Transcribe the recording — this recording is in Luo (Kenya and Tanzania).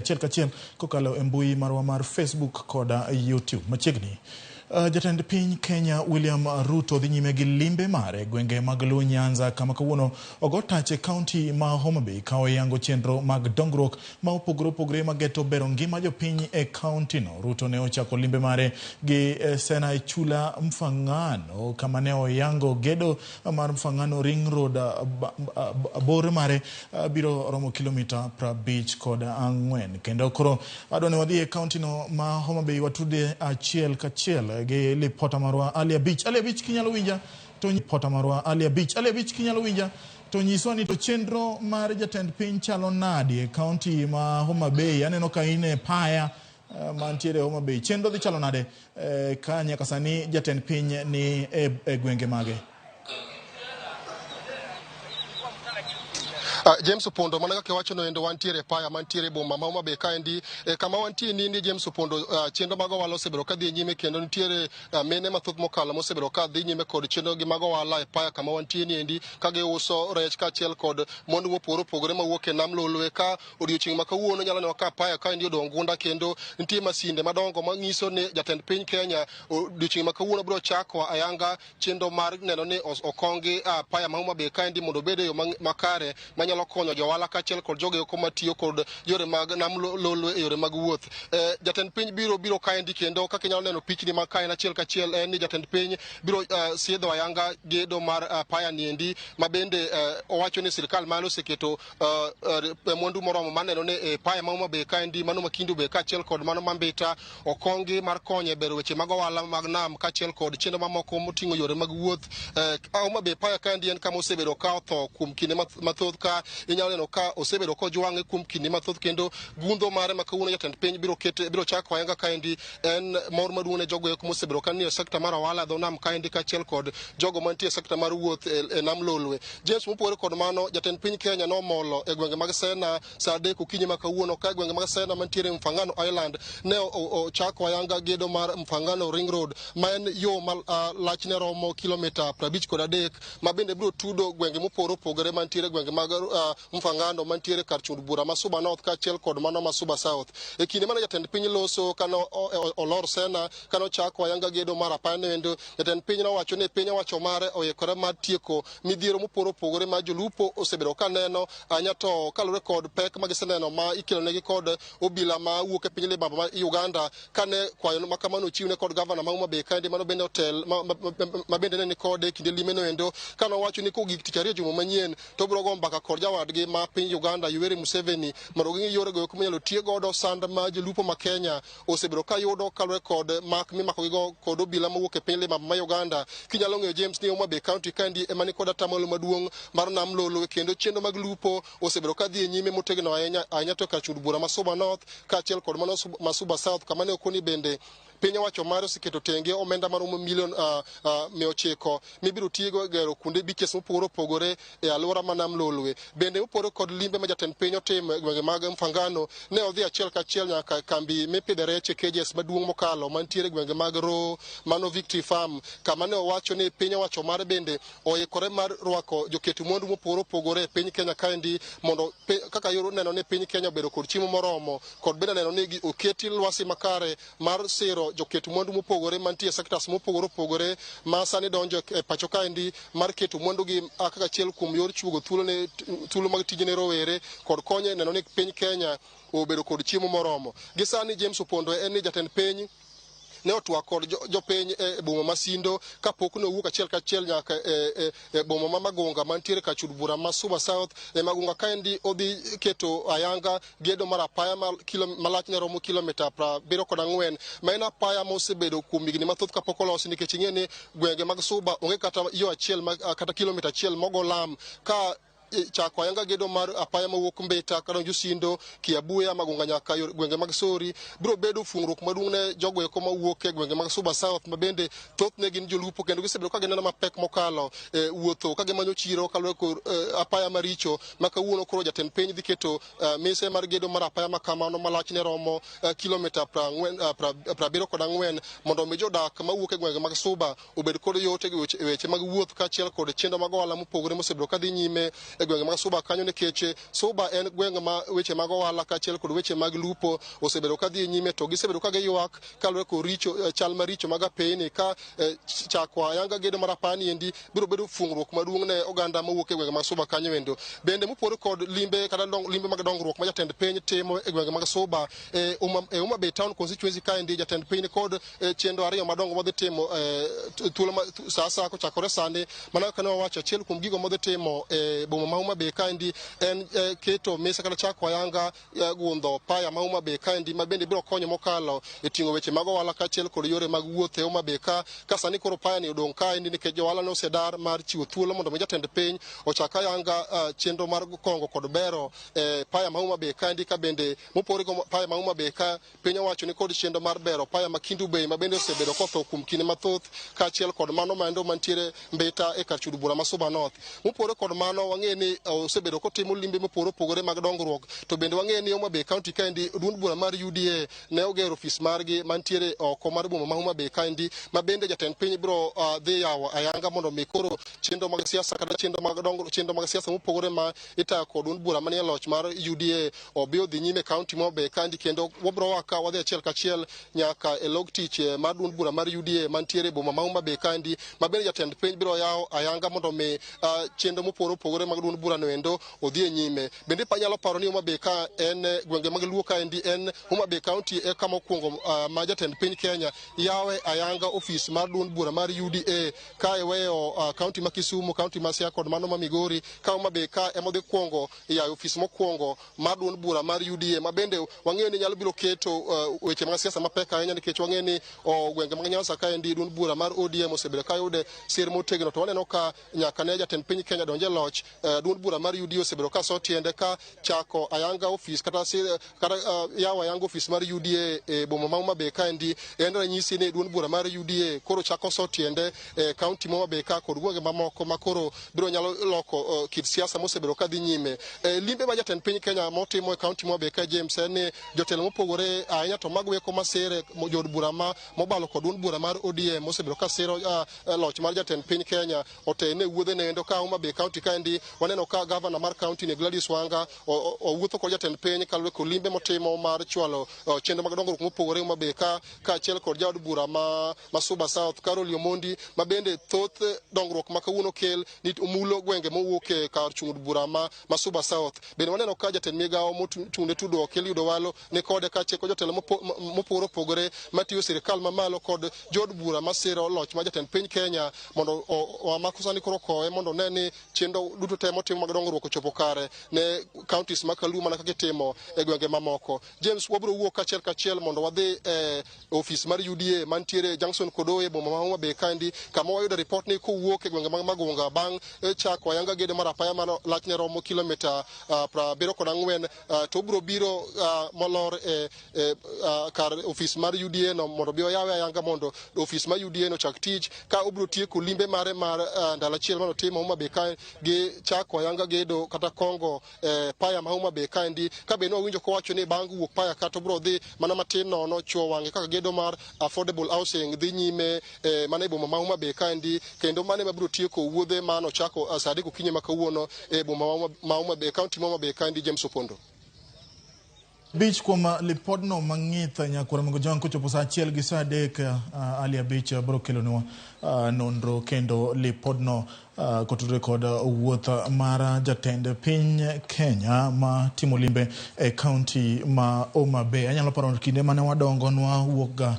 achiel kachiel kokalo e mbui marwa mar Facebook koda YouTube. Machiegni Jatend piny Kenya William Ruto dhi nyime gi limbe mare gwenge mag Luo Nyanza kama kawuono ogo tach e kaonti ma Homabay ka oyango chenro mag dongruok ma opogore mageto bero ngima jopiny e kaonti no. Ruto ne ochako limbe mare gi Sena e chula Mfangano kama ne oyango gedo mar Mfangano Ring Road bor mare biro romo kilomita 54 kendo koro adwa ne wadhi e kaonti no ma Homabay watude achiel kachiel gi lipota marwa Ali Beach kinyalo winja to lipota marwa Ali Beach kinyalo winja to nyiswa ni to chenro mar jatend piny chalo nadi e kaonti ma Homabay. Aneno ka ine paya mantiere Homabay, chenro dhi chalo nade ka nyaka sani jatend piny ni e gwenge mage? James Opondo mana kaka wacho no endo wantiere paya mantiere boma ma Homabay kaendi kama wantie ni James Opondo chenro mago walo osebero ka dhi nyime kendo nitiere mene mathoth mokalo mosebero ka dhi nyime kod chenro gi mago wala e paya kama wantie ni endi ka giuso rech kaachiel kod mwandu mopogore mawuok e nam Lolwe. Ka odiochieng' ma kawuono nyalo neno ka paya kaendi odong gunda kendo nitie masinde madongo manyiso ni jatend piny Kenya odiochieng' ma kawuono biro chako ayanga chenro mar neno ni okongi paya ma Homabay kaendi mondo obed yo makare manyalo konyo jowala kaachiel kod jogo matiyo kod yore mag nam Lolwe e yore mag wuoth. Jatend piny biro kaendi kendo kaka inyalo neno pichni ma kaen achiel kachiel en ni jatend piny biro siedho ayanga gedo mar paya niendi ma bende owacho ni sirkal malo oseketo mwandu moromo maneno ni paya ma Homabay kaendi mano makindu be kaachiel kod mano mambita okongi mar konyo e bero weche mag ohala mag nam kaachiel kod chenro mamoko moting'o yore mag wuoth. Homabay paya kaendi en kama osebedo ka otho kuom kinde mathoth ka inyalo neno ka osebedo kojwang'e kuom kinde mathoth kendo gundho mare ma kawuono jatend piny biro chako ayanga kaendi en mor maduong' ne jogo mosebedo ka nie sekta mar ohala dho nam kaendi kaachiel kod jogo mantie sekta mar wuoth e nam Lolwe. James, mopogore kod mano, jatend piny Kenya nomolo e gwenge mag Sena saa 3 okinyi ma kawuono ka gwenge mag Sena mantiere Mfangano Island ne ochako ayanga gedo mar Mfangano Ring Road ma en yo ma lachne romo kilomita 53 ma bende biro tudo gwenge mopogore mantiere gwenge mag Mfangano mantiere kar chund bura Masuba North kaachiel kod mano Masuba South. E kinde mane jatend piny loso kano olor Sena kano chako ayanga gedo mar apanendo, jatend piny nowacho ni piny owacho mare oyekore mar tieko midhiero mopogore ma jolupo osebedo ka neno anyato kalore kod pek magiseneno ma ikelonegi kod obila ma wuok e piny libamba ma Uganda kane kwayo ma kamano chiwne kod gavana ma Homabay kaendi mano bende hotel ma bende ne kode kinde limeno endo kano wacho ni kogik tich ariyo juma manyien to biro go mbaka kod jawadgi ma piny Uganda Yoweri Museveni mondo ging'i yore go kunyalo tiyo godo sand ma jolupo ma Kenya osebedo ka yudo kalore kod mak mimako gigo kod obila mawuok e piny libamba ma Uganda. Kinyalo ng'eyo James ni Homabay County kaendi ema ni kod atamalo maduong' mar nam Lolwe kendo chenro mag lupo osebedo ka dhi nyime motegno ahinya to kar chund bura Masuba North kaachiel kod mano Masuba South kama ne okoni bende piny owacho mare oseketo tenge omenda maromo milion 900 mibiro tigo gero kuonde biches mopogore e alwora ma nam Lolwe. Bende oporo kod limbe ma jatend piny otimo e gwenge mag Mfangano ne odhi achiel kachiel nyaka kambi mipidhe rech KJS maduong' mokalo mantiere gwenge mag Ro mano Victory Farm kama ne owacho ni piny owacho mare bende oikore mar rwako joketu mwandu mopogore e piny Kenya kaendi mondo kaka yoro neno ni piny Kenya obedo kod chiemo moromo kod bende neno ni oketi lwasi makare mar siro joketu mwandu mopogore mantie sectors mopogore ma sani donjo e pacho kaendi mar keto mwandu gi kaka achiel kuom yor chugo thuolo mag tijene rowere kod konye neno ni piny Kenya obedo kod chiemo moromo. Gisani James Opondo en ni jatend piny ne otwa kod jopiny e boma Masindo kapok ne owuok achiel kachiel nyaka e boma ma Magunga mantiere ka chud bura Masuba South. E Magunga kaendi odhi keto ayanga gedo mar apaya malachne romo kilomita 74 ma en apaya mosebedo kuom higni mathoth kapok olosi nikech ing'e ni gwenge mag Suba onge kata yo achiel kata kilomita achiel mogo lam ka chako ayanga gedo mar apaya mawuok Mbeta kadonjo Sindo Kiabuya Magunga nyaka gwenge mag Sori biro bedo fungruok maduong' ne jogo eko mawuok e gwenge mag Suba South ma bende thothne gin jolupo kendo gisebedo ka gineno mapek mokalo wuotho ka gimanyo chiro kalore kod apaya maricho ma kawuono koro jatend piny dhi keto mise mar gedo mar apaya makamano malachne romo kilomita 74 mondo mi jodak mawuok e gwenge mag Suba obed kod yot e weche mag wuoth kaachiel kod chenro mag ohala mopogore mosebedo ka dhi nyime e gwenge mag Suba kanyo nikech Suba en gwenge ma weche mag ohala kaachiel kod weche mag lupo osebedo ka dhi nyime to gisebedo ka giywak kaluwore kod richo chal maricho mag apeyni ka chako ayanga gedo mar apani endi biro bedo fungruok maduong' ne oganda mawuok e gwenge mag Suba kanyo endo. Bende mopore kod limbe kata limbe mag dongruok ma jatend piny timo e gwenge mag Suba Homabay town constituency ka endi jatend piny kod chenro ariyo madongo modhi timo thuolo sa kochakore sani mana ka ne wawacho achiel kuom gigo modhi timo e boma ma Homabay ka endi en keto mise kata chako ayanga gundho paya ma Homabay ka endi ma bende biro konyo mokalo e ting'o weche mag ohala kaachiel kod yore mag wuoth e Homabay ka sani koro paya ni odong' ka endi nikech johala ne osedar mar chiwo thuolo mondo mi jatend piny ochak ayanga chenro mar kongo kod bero paya ma Homabay ka endi ka bende mopore go paya ma Homabay ka piny owacho ni kod chenro mar bero paya ma Kindu Bay ma bende osebedo kotho kuom kinde mathoth kaachiel kod mano maendo mantiere Mbita e kar chudo bura ma Suba North. Mopore kod mano wang'e ni osebedo kotimo limbe mopore opogore mag dongruok to bende wang'e ni Homabay County ka endi duond bura mar UDA ne ogero ofis margi mantiere oko mar boma ma Homabay ka endi ma bende jatend piny biro dhi yawo ayanga mondo mi koro chenro mag siasa kata chenro mag dongruok chenro mag siasa mopogore ma itayo kod duond bura manie loch mar UDA obi odhi nyime kaunti ma Homabay ka endi kendo wabiro waka wadhi achiel kachiel nyaka e log tich mar duond bura mar UDA mantiere boma ma Homabay ka endi ma bende jatend piny biro yawo ayanga mondo mi chenro mopogore opogore mag duond bura no endo odhi e nyime. Bende nyalo paro ni Homabay ka en gwenge mag Luo ka endi en Homabay County e kama okwongo ma jatend piny Kenya yawe ayanga ofis mar duond bura mar UDA ka iweyo kaunti ma Kisumu, kaunti ma Siaya kod mano ma Migori ka Homabay ka emodhi kwongo yawo ofis mokwongo mar duond bura mar UDA ma bende wang'eyo ni nyalo biro keto weche mag siasa mapek ahinya nikech wang'eyo ni gwenge mag Nyanza ka endi duond bura mar ODM osebedo ka yude sir motegno to waneno ka nyaka ne jatend piny Kenya donje loch duond bura mar UDA osebedo ka so tiende ka chako ayanga ofis kata yawo ayanga ofis mar UDA e boma ma Homabay ka endi en ranyisi ni duond bura mar UDA koro chako so tiende kaunti ma Homabay ka kod gwenge mamoko ma koro biro nyalo loko kit siasa mosebedo ka dhi nyime. Limbe ma jatend piny Kenya motimo e kaunti ma Homabay ka James en ni jotelo mopogore ahinya to magweko masere jod bura ma mobalo kod duond bura mar ODM mosebedo ka siro loch mar jatend piny Kenya otene wuodhe ne endo ka Homabay County ka endi waneno ka governor mar county ni Gladys Wanga owuotho kod jatend piny kaluwore kod limbe motimo mar chwalo chenro mag dongruok mopogore Homabay ka achiel kod jaod bura ma Suba South Carol Omondi ma bende thoth dongruok ma kawuono kel ni mulo gwenge mowuok e kar chung bura ma Suba South. Bende waneno ka jatend Migago mochung'ne tudo kel yudo walo ne kode ka cheko jotelo mopogore opogore matiyo sirikal mamalo kod jod bura masiro loch ma jatend piny Kenya mondo makusani koro koe mondo ne ni chenro duto te motimo mag dongruok ochopo kare ne counties ma kaluo mana kaka itimo e gwenge mamoko. James wabiro wuok kachiel mondo wadhi ofis mar UDA mantiere Junction Kodoye boma ma Homabay ka endi kama wayudo report ni kowuok e gwenge mag Magunga bang' chako ayanga gedo mar apaya mano lachne romo kilomita 74 to biro molor kar ofis mar UDA no mondo bi oyawe ayanga mondo ofis mar UDA no chak tich ka obiro tieko limbe mare mar ndalo achiel mano timo Homabay ka gi chako ayanga gedo kata kongo paya ma Homabay ka endi ka be no winjo kowacho ni bang' wuok paya kata obiro dhi mana matin nono chuo wang'e kaka gedo mar affordable housing dhi nyime mana e boma ma Homabay ka endi kendo mane mabiro tieko wuodhe mano chako saa 3 okinyi ma kawuono e boma ma Homabay kaunti ma Homabay ka endi. James Opondo. Bich kuom lipodno mang'ith nyakwara mogo jong kochopo saa 1 gi saa 3 ali abich bro kelonwa nonro kendo lipodno kotudore kod wuoth mar jatend piny Kenya ma timo limbe e kaunti ma Homabay. Anyalo paro kinde mane wadongo nwa wuok ga